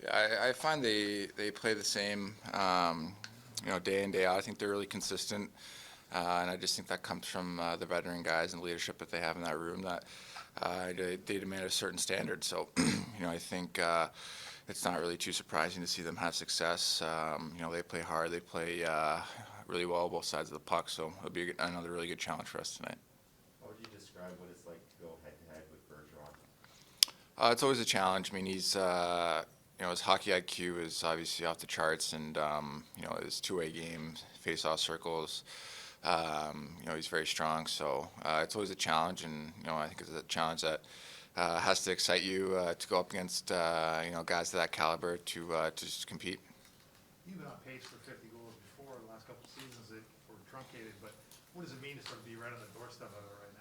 Yeah, I find they play the same, day in, day out. I think they're really consistent, and I just think that comes from the veteran guys and leadership that they have in that room that they demand a certain standard. So, I think it's not really too surprising to see them have success. They play hard, they play really well both sides of the puck, so it'll be another really good challenge for us tonight. How would you describe what it's like to go head to head with Bergeron? It's always a challenge. I mean, his hockey IQ is obviously off the charts, and his two-way game, face-off circles, he's very strong. So it's always a challenge, and I think it's a challenge that has to excite you to go up against guys of that caliber to just compete. You've been on pace for 50 goals before. The last couple of seasons that were truncated, but what does it mean to sort of be right on the doorstep of it right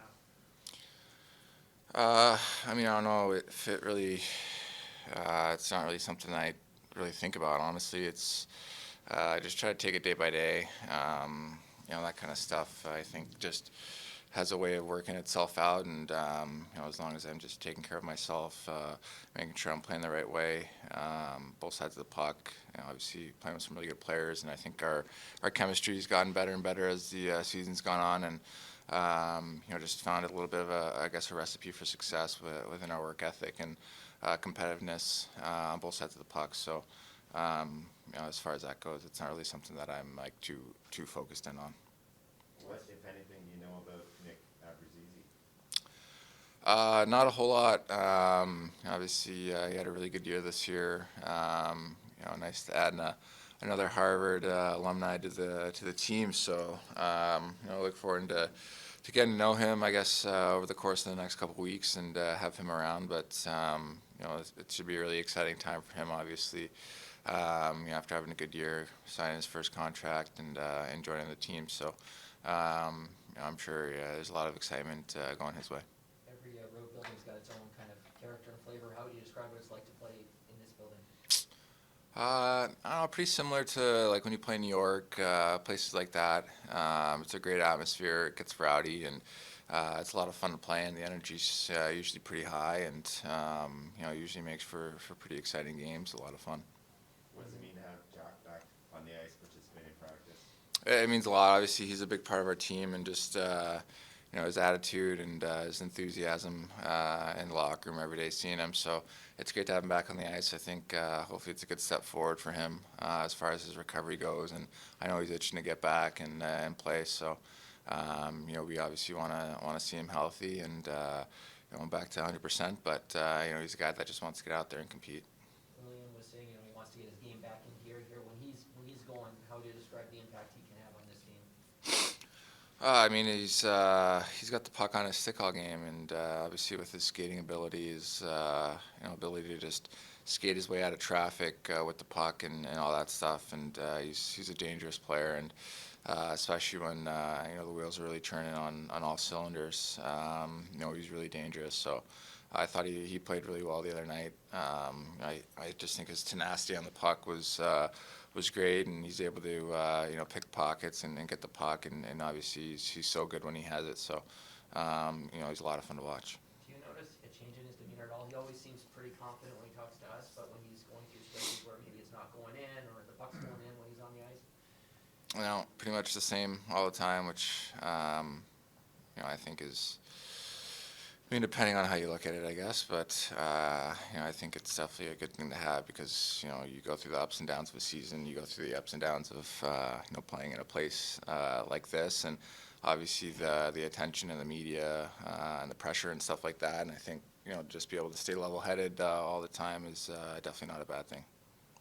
now? I don't know if it really. It's not really something I really think about. Honestly, it's I just try to take it day by day. That kind of stuff. I think just has a way of working itself out, and as long as I'm just taking care of myself, making sure I'm playing the right way, both sides of the puck. Obviously playing with some really good players, and I think our chemistry has gotten better and better as the season's gone on, and just found a little bit of a recipe for success within our work ethic and competitiveness on both sides of the puck. So, as far as that goes, it's not really something that I'm like too focused in on. What, if anything, do you know about Nick Abruzzese? Not a whole lot. Obviously, he had a really good year this year. Nice to add another Harvard alumni to the team. So, look forward to getting to know him, I guess, over the course of the next couple of weeks and have him around. But it should be a really exciting time for him, obviously. After having a good year, signing his first contract and joining the team. So, I'm sure there's a lot of excitement going his way. Every road building's got its own kind of character and flavor. How would you describe what it's like to play in this building? I don't know, pretty similar to like when you play in New York, places like that. It's a great atmosphere. It gets rowdy, and it's a lot of fun to play in. The energy's usually pretty high, and usually makes for pretty exciting games. A lot of fun. What does it mean to have Jack back on the ice participating in practice? It means a lot. Obviously, he's a big part of our team, and just his attitude and his enthusiasm in the locker room every day, seeing him. So it's great to have him back on the ice. I think hopefully it's a good step forward for him as far as his recovery goes. And I know he's itching to get back and play. So we obviously want to see him healthy and back to 100%. But he's a guy that just wants to get out there and compete. William was saying, he wants to get his game back in gear here. When he's going, how do you describe the impact he can have on this team? He's got the puck on his stick all game, and obviously with his skating ability, his ability to just skate his way out of traffic with the puck and all that stuff, and he's a dangerous player, and especially when the wheels are really turning on all cylinders. He's really dangerous. So I thought he played really well the other night. I just think his tenacity on the puck was great, and he's able to pick pockets and get the puck, and obviously he's so good when he has it. So he's a lot of fun to watch. Do you notice a change in his demeanor at all? He always seems pretty confident when he talks to us, but when he's going through stretches where maybe it's not going in or the puck's going in when he's on the ice? Pretty much the same all the time, which I think is. Depending on how you look at it, I guess, but I think it's definitely a good thing to have because you go through the ups and downs of a season, you go through the ups and downs of playing in a place like this, and obviously the attention and the media and the pressure and stuff like that. And I think just be able to stay level-headed all the time is definitely not a bad thing.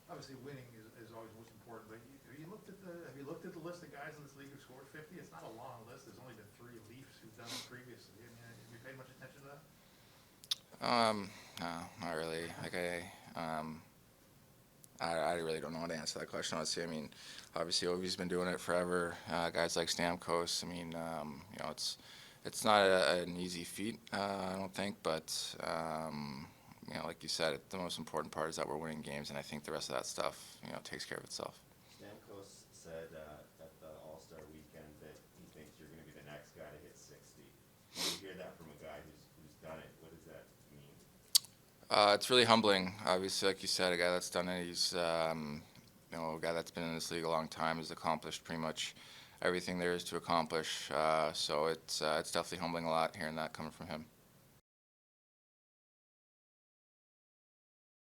Obviously, winning is always most important. But have you looked at the list of guys in this league who scored 50? It's not a long list. There's only been 3 Leafs who've done it previously. Have you paid much attention to that? No, not really. I really don't know how to answer that question, honestly. Obviously, Ovi's been doing it forever. Guys like Stamkos. It's not an easy feat, I don't think. But like you said, the most important part is that we're winning games, and I think the rest of that stuff, takes care of itself. Stamkos said at the All-Star weekend that he thinks you're going to be the next guy to hit 60. When you hear that from a guy who's done it, what does that mean? It's really humbling. Obviously, like you said, a guy that's done it. He's a guy that's been in this league a long time. Has accomplished pretty much everything there is to accomplish. So it's definitely humbling a lot hearing that coming from him.